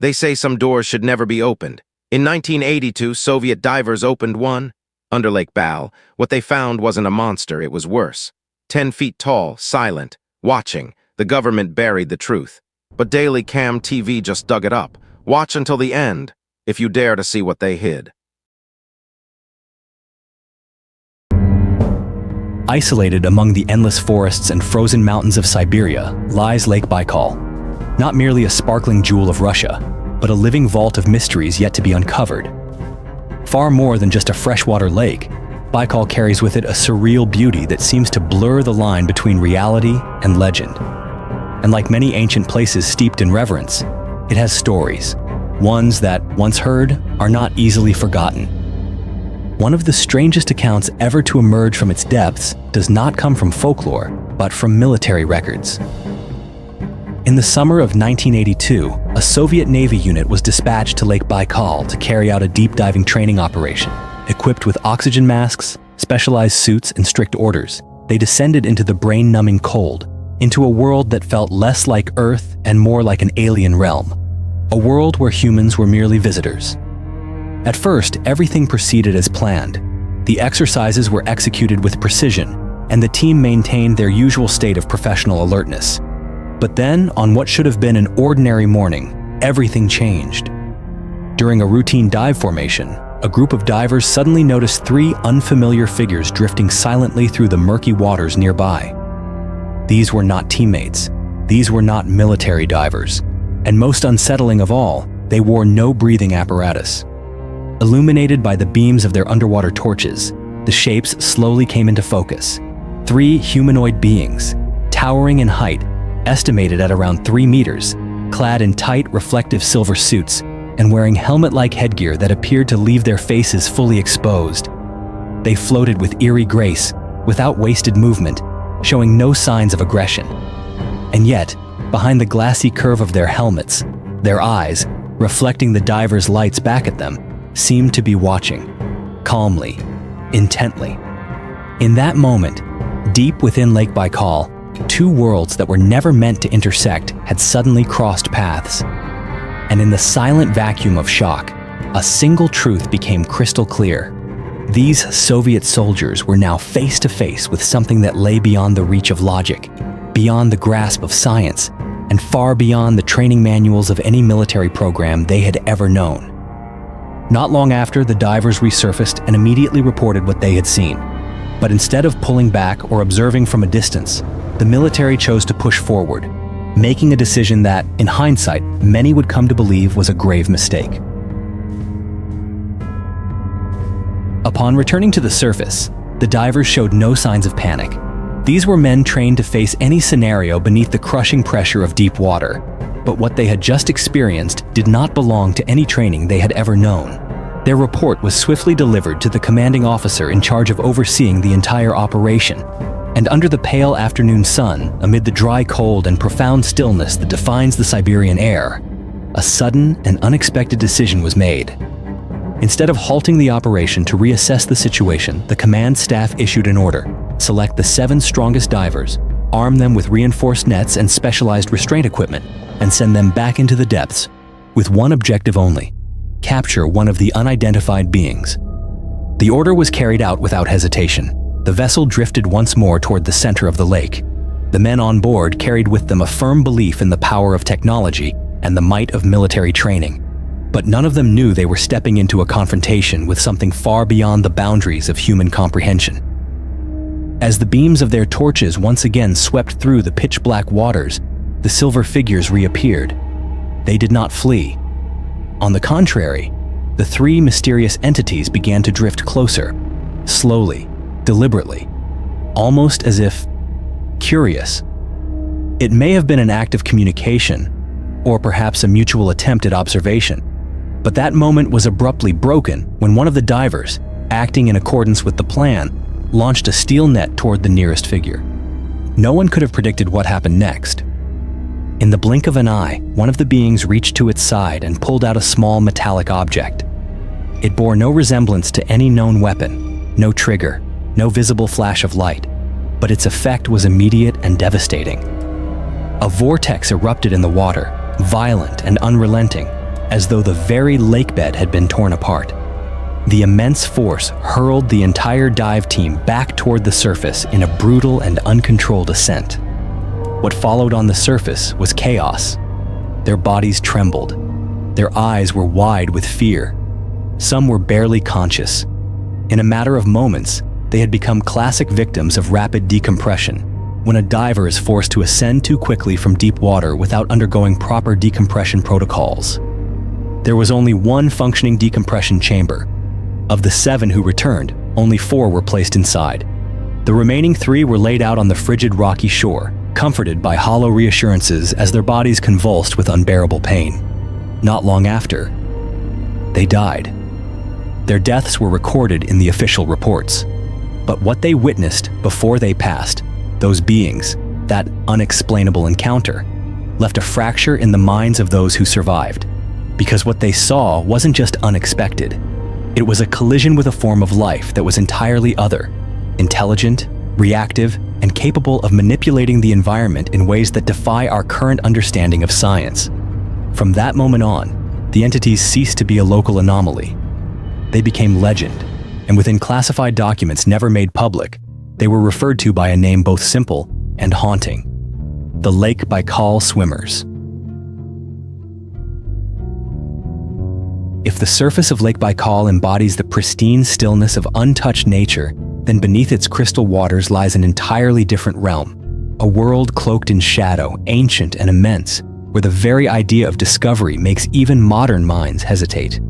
They say some doors should never be opened. In 1982, Soviet divers opened one. Under Lake Baikal, what they found wasn't a monster, it was worse. 10 feet tall, silent, watching. The government buried the truth. But Daily Cam TV just dug it up. Watch until the end, if you dare to see what they hid. Isolated among the endless forests and frozen mountains of Siberia lies Lake Baikal. Not merely a sparkling jewel of Russia, but a living vault of mysteries yet to be uncovered. Far more than just a freshwater lake, Baikal carries with it a surreal beauty that seems to blur the line between reality and legend. And like many ancient places steeped in reverence, it has stories, ones that, once heard, are not easily forgotten. One of the strangest accounts ever to emerge from its depths does not come from folklore, but from military records. In the summer of 1982, a Soviet Navy unit was dispatched to Lake Baikal to carry out a deep diving training operation. Equipped with oxygen masks, specialized suits, and strict orders, they descended into the brain-numbing cold, into a world that felt less like Earth and more like an alien realm. A world where humans were merely visitors. At first, everything proceeded as planned. The exercises were executed with precision, and the team maintained their usual state of professional alertness. But then, on what should have been an ordinary morning, everything changed. During a routine dive formation, a group of divers suddenly noticed 3 unfamiliar figures drifting silently through the murky waters nearby. These were not teammates. These were not military divers. And most unsettling of all, they wore no breathing apparatus. Illuminated by the beams of their underwater torches, the shapes slowly came into focus. 3 humanoid beings, towering in height, estimated at around 3 meters, clad in tight, reflective silver suits, and wearing helmet-like headgear that appeared to leave their faces fully exposed. They floated with eerie grace, without wasted movement, showing no signs of aggression. And yet, behind the glassy curve of their helmets, their eyes, reflecting the divers' lights back at them, seemed to be watching, calmly, intently. In that moment, deep within Lake Baikal, 2 worlds that were never meant to intersect had suddenly crossed paths. And in the silent vacuum of shock, a single truth became crystal clear. These Soviet soldiers were now face to face with something that lay beyond the reach of logic, beyond the grasp of science, and far beyond the training manuals of any military program they had ever known. Not long after, the divers resurfaced and immediately reported what they had seen. But instead of pulling back or observing from a distance, the military chose to push forward, making a decision that, in hindsight, many would come to believe was a grave mistake. Upon returning to the surface, the divers showed no signs of panic. These were men trained to face any scenario beneath the crushing pressure of deep water. But what they had just experienced did not belong to any training they had ever known. Their report was swiftly delivered to the commanding officer in charge of overseeing the entire operation. And under the pale afternoon sun, amid the dry cold and profound stillness that defines the Siberian air, a sudden and unexpected decision was made. Instead of halting the operation to reassess the situation, the command staff issued an order: select the 7 strongest divers, arm them with reinforced nets and specialized restraint equipment, and send them back into the depths, with one objective only: capture one of the unidentified beings. The order was carried out without hesitation. The vessel drifted once more toward the center of the lake. The men on board carried with them a firm belief in the power of technology and the might of military training. But none of them knew they were stepping into a confrontation with something far beyond the boundaries of human comprehension. As the beams of their torches once again swept through the pitch-black waters, the silver figures reappeared. They did not flee. On the contrary, the 3 mysterious entities began to drift closer, slowly, deliberately, almost as if curious. It may have been an act of communication, or perhaps a mutual attempt at observation, but that moment was abruptly broken when one of the divers, acting in accordance with the plan, launched a steel net toward the nearest figure. No one could have predicted what happened next. In the blink of an eye, one of the beings reached to its side and pulled out a small metallic object. It bore no resemblance to any known weapon, no trigger, no visible flash of light, but its effect was immediate and devastating. A vortex erupted in the water, violent and unrelenting, as though the very lakebed had been torn apart. The immense force hurled the entire dive team back toward the surface in a brutal and uncontrolled ascent. What followed on the surface was chaos. Their bodies trembled. Their eyes were wide with fear. Some were barely conscious. In a matter of moments, they had become classic victims of rapid decompression, when a diver is forced to ascend too quickly from deep water without undergoing proper decompression protocols. There was only one functioning decompression chamber. Of the 7 who returned, only 4 were placed inside. The remaining 3 were laid out on the frigid rocky shore, comforted by hollow reassurances as their bodies convulsed with unbearable pain. Not long after, they died. Their deaths were recorded in the official reports. But what they witnessed before they passed, those beings, that unexplainable encounter, left a fracture in the minds of those who survived. Because what they saw wasn't just unexpected. It was a collision with a form of life that was entirely other, intelligent, reactive, and capable of manipulating the environment in ways that defy our current understanding of science. From that moment on, the entities ceased to be a local anomaly. They became legend, and within classified documents never made public, they were referred to by a name both simple and haunting: the Lake Baikal swimmers. If the surface of Lake Baikal embodies the pristine stillness of untouched nature, then beneath its crystal waters lies an entirely different realm, a world cloaked in shadow, ancient and immense, where the very idea of discovery makes even modern minds hesitate.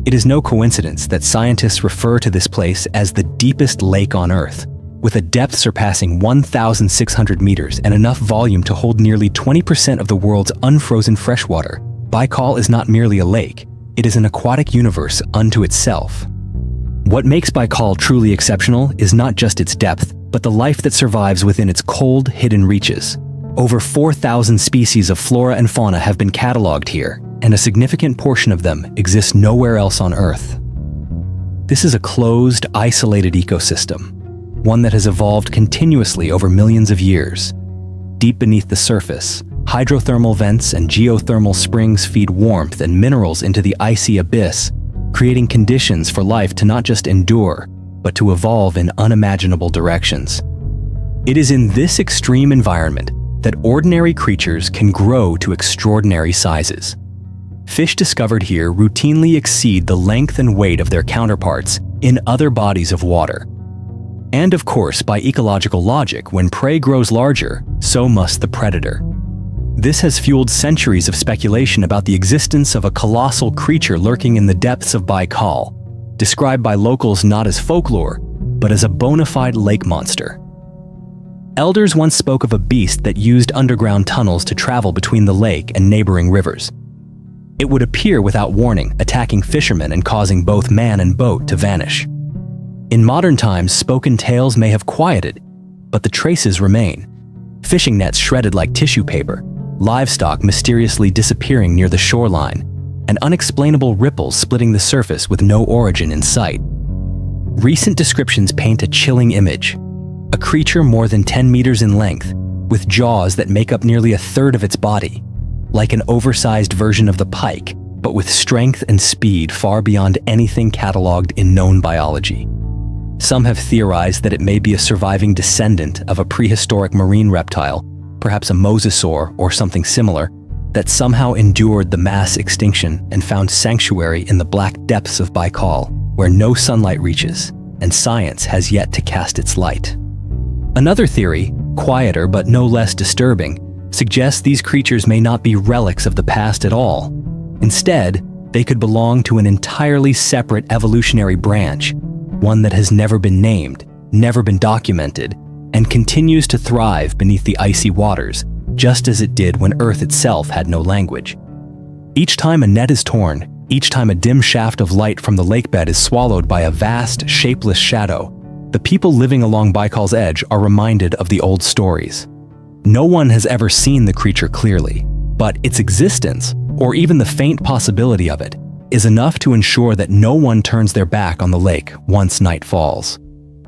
It is no coincidence that scientists refer to this place as the deepest lake on Earth, with a depth surpassing 1,600 meters and enough volume to hold nearly 20% of the world's unfrozen freshwater. Baikal is not merely a lake, it is an aquatic universe unto itself. What makes Baikal truly exceptional is not just its depth, but the life that survives within its cold, hidden reaches. Over 4,000 species of flora and fauna have been cataloged here, and a significant portion of them exists nowhere else on Earth. This is a closed, isolated ecosystem, one that has evolved continuously over millions of years. Deep beneath the surface, hydrothermal vents and geothermal springs feed warmth and minerals into the icy abyss, creating conditions for life to not just endure, but to evolve in unimaginable directions. It is in this extreme environment that ordinary creatures can grow to extraordinary sizes. Fish discovered here routinely exceed the length and weight of their counterparts in other bodies of water. And of course, by ecological logic, when prey grows larger, so must the predator. This has fueled centuries of speculation about the existence of a colossal creature lurking in the depths of Baikal, described by locals not as folklore, but as a bona fide lake monster. Elders once spoke of a beast that used underground tunnels to travel between the lake and neighboring rivers. It would appear without warning, attacking fishermen and causing both man and boat to vanish. In modern times, spoken tales may have quieted, but the traces remain. Fishing nets shredded like tissue paper, livestock mysteriously disappearing near the shoreline, and unexplainable ripples splitting the surface with no origin in sight. Recent descriptions paint a chilling image: a creature more than 10 meters in length, with jaws that make up nearly a third of its body, like an oversized version of the pike, but with strength and speed far beyond anything cataloged in known biology. Some have theorized that it may be a surviving descendant of a prehistoric marine reptile, perhaps a mosasaur or something similar, that somehow endured the mass extinction and found sanctuary in the black depths of Baikal, where no sunlight reaches, and science has yet to cast its light. Another theory, quieter but no less disturbing, suggests these creatures may not be relics of the past at all. Instead, they could belong to an entirely separate evolutionary branch, one that has never been named, never been documented, and continues to thrive beneath the icy waters, just as it did when Earth itself had no language. Each time a net is torn, each time a dim shaft of light from the lakebed is swallowed by a vast, shapeless shadow, the people living along Baikal's edge are reminded of the old stories. No one has ever seen the creature clearly, but its existence, or even the faint possibility of it, is enough to ensure that no one turns their back on the lake once night falls.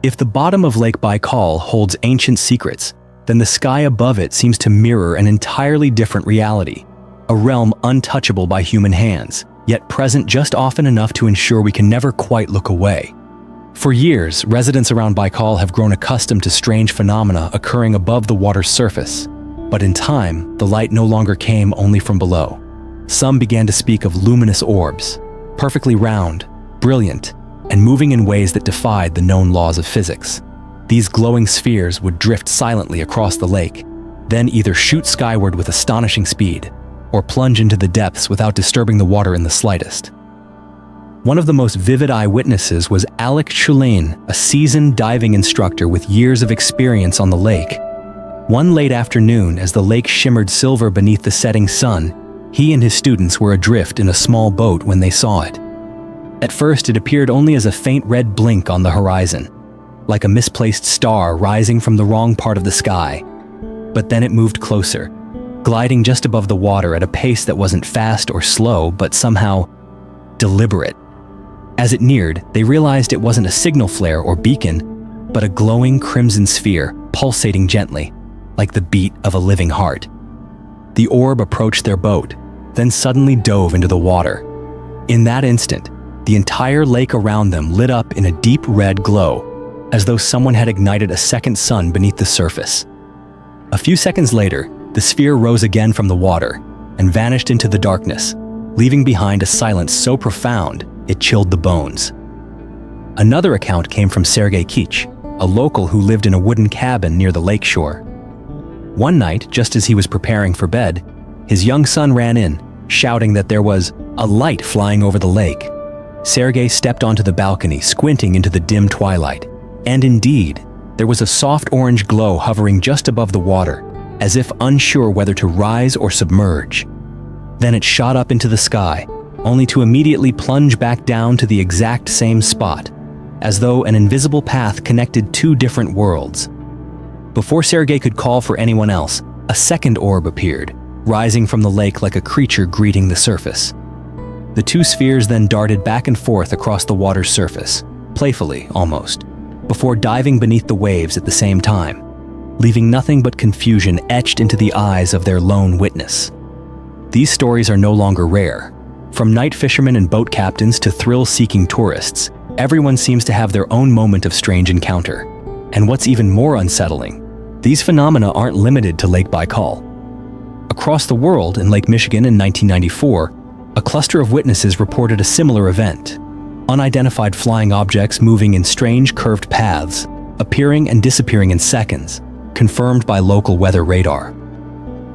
If the bottom of Lake Baikal holds ancient secrets, then the sky above it seems to mirror an entirely different reality. a realm untouchable by human hands, yet present just often enough to ensure we can never quite look away. For years, residents around Baikal have grown accustomed to strange phenomena occurring above the water's surface. But in time, the light no longer came only from below. Some began to speak of luminous orbs, perfectly round, brilliant, and moving in ways that defied the known laws of physics. These glowing spheres would drift silently across the lake, then either shoot skyward with astonishing speed, or plunge into the depths without disturbing the water in the slightest. One of the most vivid eyewitnesses was Alec Chulain, a seasoned diving instructor with years of experience on the lake. One late afternoon, as the lake shimmered silver beneath the setting sun, he and his students were adrift in a small boat when they saw it. At first, it appeared only as a faint red blink on the horizon, like a misplaced star rising from the wrong part of the sky. But then it moved closer, gliding just above the water at a pace that wasn't fast or slow, but somehow deliberate. As it neared, they realized it wasn't a signal flare or beacon, but a glowing crimson sphere pulsating gently, like the beat of a living heart. The orb approached their boat, then suddenly dove into the water. In that instant, the entire lake around them lit up in a deep red glow, as though someone had ignited a second sun beneath the surface. A few seconds later, the sphere rose again from the water and vanished into the darkness, leaving behind a silence so profound it chilled the bones. Another account came from Sergei Kich, a local who lived in a wooden cabin near the lake shore. One night, just as he was preparing for bed, his young son ran in, shouting that there was a light flying over the lake. Sergei stepped onto the balcony, squinting into the dim twilight. And indeed, there was a soft orange glow hovering just above the water, as if unsure whether to rise or submerge. Then it shot up into the sky, only to immediately plunge back down to the exact same spot, as though an invisible path connected two different worlds. Before Sergei could call for anyone else, a second orb appeared, rising from the lake like a creature greeting the surface. The two spheres then darted back and forth across the water's surface, playfully almost, before diving beneath the waves at the same time, leaving nothing but confusion etched into the eyes of their lone witness. These stories are no longer rare. From night fishermen and boat captains to thrill-seeking tourists, everyone seems to have their own moment of strange encounter. And what's even more unsettling, these phenomena aren't limited to Lake Baikal. Across the world, in Lake Michigan in 1994, a cluster of witnesses reported a similar event. Unidentified flying objects moving in strange curved paths, appearing and disappearing in seconds, confirmed by local weather radar.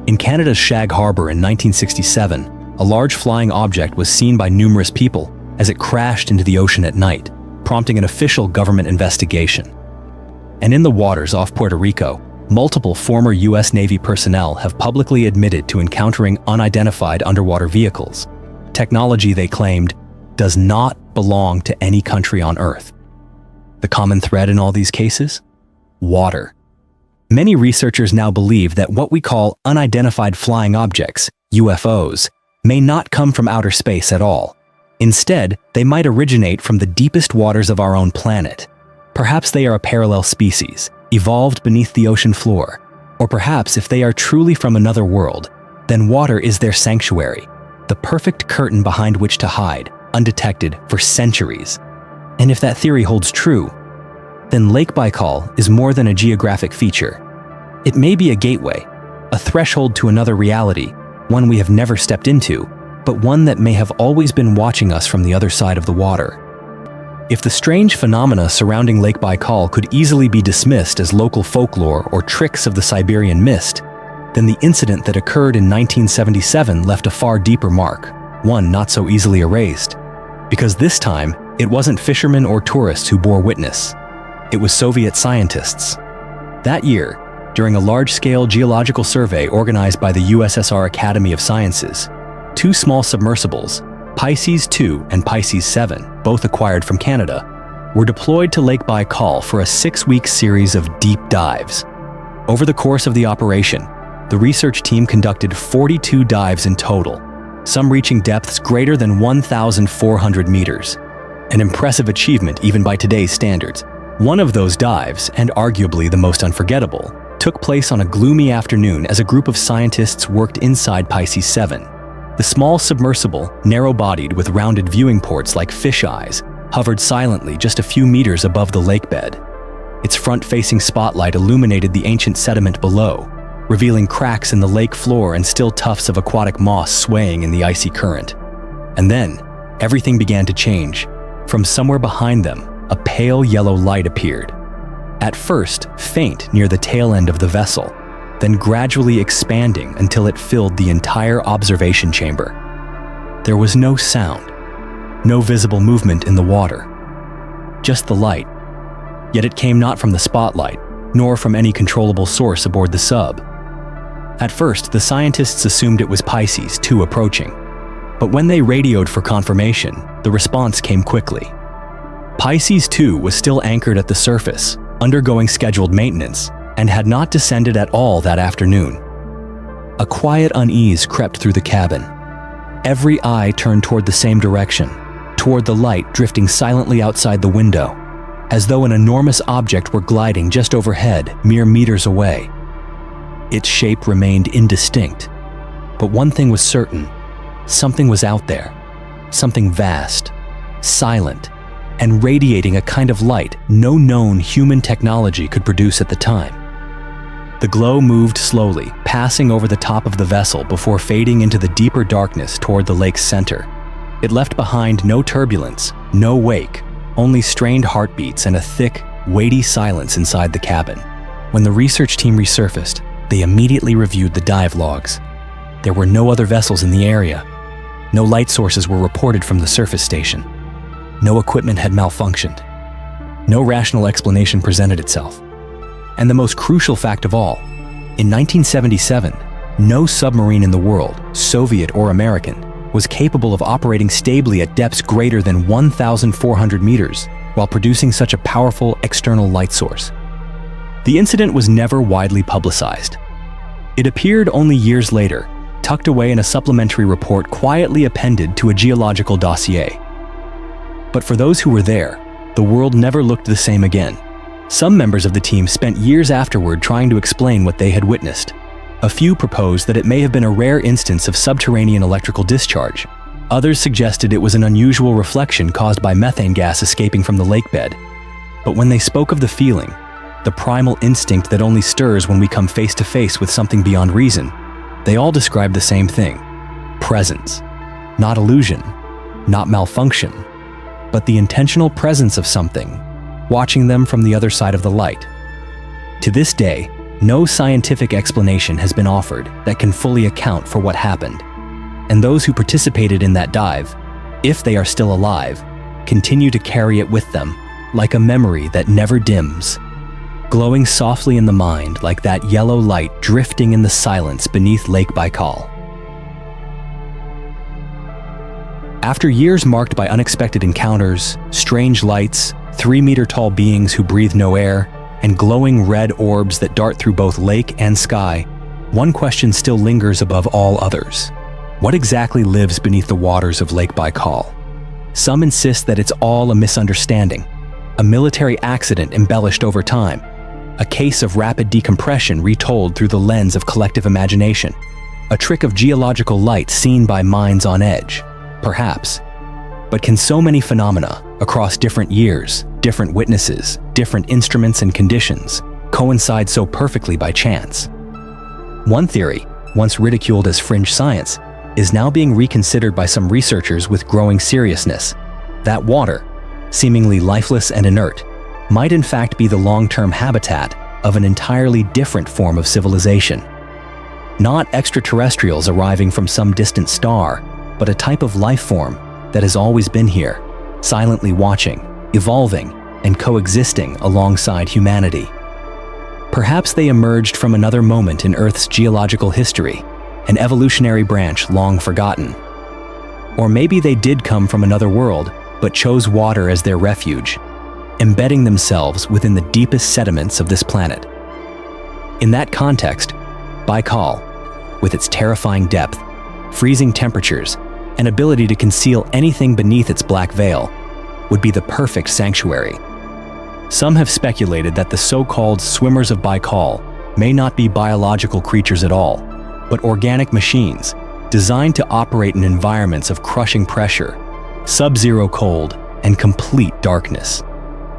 In Canada's Shag Harbor in 1967, a large flying object was seen by numerous people as it crashed into the ocean at night, prompting an official government investigation. And in the waters off Puerto Rico, multiple former U.S. Navy personnel have publicly admitted to encountering unidentified underwater vehicles, technology they claimed does not belong to any country on Earth. The common thread in all these cases? Water. Many researchers now believe that what we call unidentified flying objects, UFOs, may not come from outer space at all. Instead, they might originate from the deepest waters of our own planet. Perhaps they are a parallel species, evolved beneath the ocean floor. Or perhaps if they are truly from another world, then water is their sanctuary, the perfect curtain behind which to hide, undetected for centuries. And if that theory holds true, then Lake Baikal is more than a geographic feature. It may be a gateway, a threshold to another reality, one we have never stepped into, but one that may have always been watching us from the other side of the water. If the strange phenomena surrounding Lake Baikal could easily be dismissed as local folklore or tricks of the Siberian mist, then the incident that occurred in 1977 left a far deeper mark, one not so easily erased. Because this time, it wasn't fishermen or tourists who bore witness. It was Soviet scientists. That year, during a large-scale geological survey organized by the USSR Academy of Sciences, two small submersibles, Pisces 2 and Pisces 7, both acquired from Canada, were deployed to Lake Baikal for a 6-week series of deep dives. Over the course of the operation, the research team conducted 42 dives in total, some reaching depths greater than 1,400 meters. An impressive achievement even by today's standards. One of those dives, and arguably the most unforgettable, took place on a gloomy afternoon as a group of scientists worked inside Pisces 7, The small submersible, narrow-bodied with rounded viewing ports like fish eyes, hovered silently just a few meters above the lake bed. Its front-facing spotlight illuminated the ancient sediment below, revealing cracks in the lake floor and still tufts of aquatic moss swaying in the icy current. And then, everything began to change. From somewhere behind them, a pale yellow light appeared. At first, faint near the tail end of the vessel, then gradually expanding until it filled the entire observation chamber. There was no sound, no visible movement in the water, just the light. Yet it came not from the spotlight, nor from any controllable source aboard the sub. At first, the scientists assumed it was Pisces 2 approaching, but when they radioed for confirmation, the response came quickly. Pisces 2 was still anchored at the surface, undergoing scheduled maintenance, and had not descended at all that afternoon. A quiet unease crept through the cabin. Every eye turned toward the same direction, toward the light drifting silently outside the window, as though an enormous object were gliding just overhead, mere meters away. Its shape remained indistinct, but one thing was certain: something was out there, something vast, silent, and radiating a kind of light no known human technology could produce at the time. The glow moved slowly, passing over the top of the vessel before fading into the deeper darkness toward the lake's center. It left behind no turbulence, no wake, only strained heartbeats and a thick, weighty silence inside the cabin. When the research team resurfaced, they immediately reviewed the dive logs. There were no other vessels in the area. No light sources were reported from the surface station. No equipment had malfunctioned. No rational explanation presented itself. And the most crucial fact of all, in 1977, no submarine in the world, Soviet or American, was capable of operating stably at depths greater than 1,400 meters while producing such a powerful external light source. The incident was never widely publicized. It appeared only years later, tucked away in a supplementary report quietly appended to a geological dossier. But for those who were there, the world never looked the same again. Some members of the team spent years afterward trying to explain what they had witnessed. A few proposed that it may have been a rare instance of subterranean electrical discharge. Others suggested it was an unusual reflection caused by methane gas escaping from the lake bed. But when they spoke of the feeling, the primal instinct that only stirs when we come face to face with something beyond reason, they all described the same thing: presence. Not illusion, not malfunction, but the intentional presence of something, watching them from the other side of the light. To this day, no scientific explanation has been offered that can fully account for what happened. And those who participated in that dive, if they are still alive, continue to carry it with them, like a memory that never dims, glowing softly in the mind like that yellow light drifting in the silence beneath Lake Baikal. After years marked by unexpected encounters, strange lights, 3-meter-tall beings who breathe no air, and glowing red orbs that dart through both lake and sky, one question still lingers above all others. What exactly lives beneath the waters of Lake Baikal? Some insist that it's all a misunderstanding, a military accident embellished over time, a case of rapid decompression retold through the lens of collective imagination, a trick of geological light seen by minds on edge, perhaps. But can so many phenomena, across different years, different witnesses, different instruments and conditions, coincide so perfectly by chance? One theory, once ridiculed as fringe science, is now being reconsidered by some researchers with growing seriousness. That water, seemingly lifeless and inert, might in fact be the long-term habitat of an entirely different form of civilization. Not extraterrestrials arriving from some distant star, but a type of life form that has always been here, silently watching, evolving, and coexisting alongside humanity. Perhaps they emerged from another moment in Earth's geological history, an evolutionary branch long forgotten. Or maybe they did come from another world, but chose water as their refuge, embedding themselves within the deepest sediments of this planet. In that context, Baikal, with its terrifying depth, freezing temperatures, and ability to conceal anything beneath its black veil, would be the perfect sanctuary. Some have speculated that the so-called swimmers of Baikal may not be biological creatures at all, but organic machines, designed to operate in environments of crushing pressure, sub-zero cold, and complete darkness.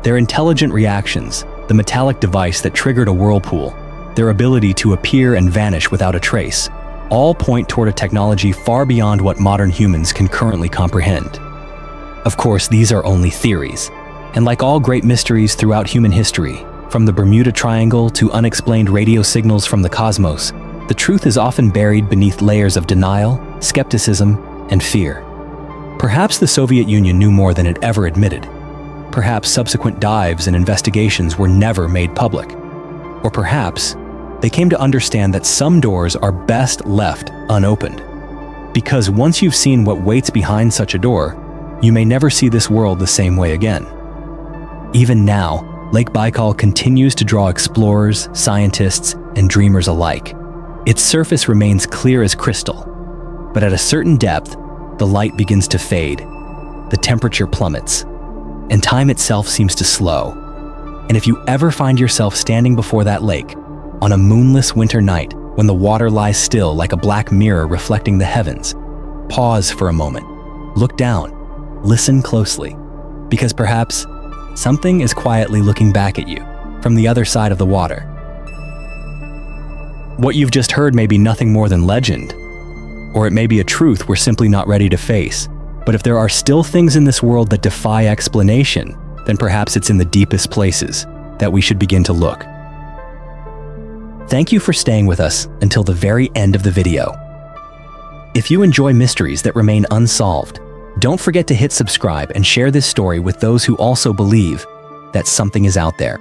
Their intelligent reactions, the metallic device that triggered a whirlpool, their ability to appear and vanish without a trace, all point toward a technology far beyond what modern humans can currently comprehend. Of course, these are only theories, and like all great mysteries throughout human history, from the Bermuda Triangle to unexplained radio signals from the cosmos, the truth is often buried beneath layers of denial, skepticism, and fear. Perhaps the Soviet Union knew more than it ever admitted. Perhaps subsequent dives and investigations were never made public. Or perhaps they came to understand that some doors are best left unopened. Because once you've seen what waits behind such a door, you may never see this world the same way again. Even now, Lake Baikal continues to draw explorers, scientists, and dreamers alike. Its surface remains clear as crystal, but at a certain depth, the light begins to fade, the temperature plummets, and time itself seems to slow. And if you ever find yourself standing before that lake, on a moonless winter night, when the water lies still like a black mirror reflecting the heavens, pause for a moment, look down, listen closely, because perhaps something is quietly looking back at you from the other side of the water. What you've just heard may be nothing more than legend, or it may be a truth we're simply not ready to face. But if there are still things in this world that defy explanation, then perhaps it's in the deepest places that we should begin to look. Thank you for staying with us until the very end of the video. If you enjoy mysteries that remain unsolved, don't forget to hit subscribe and share this story with those who also believe that something is out there.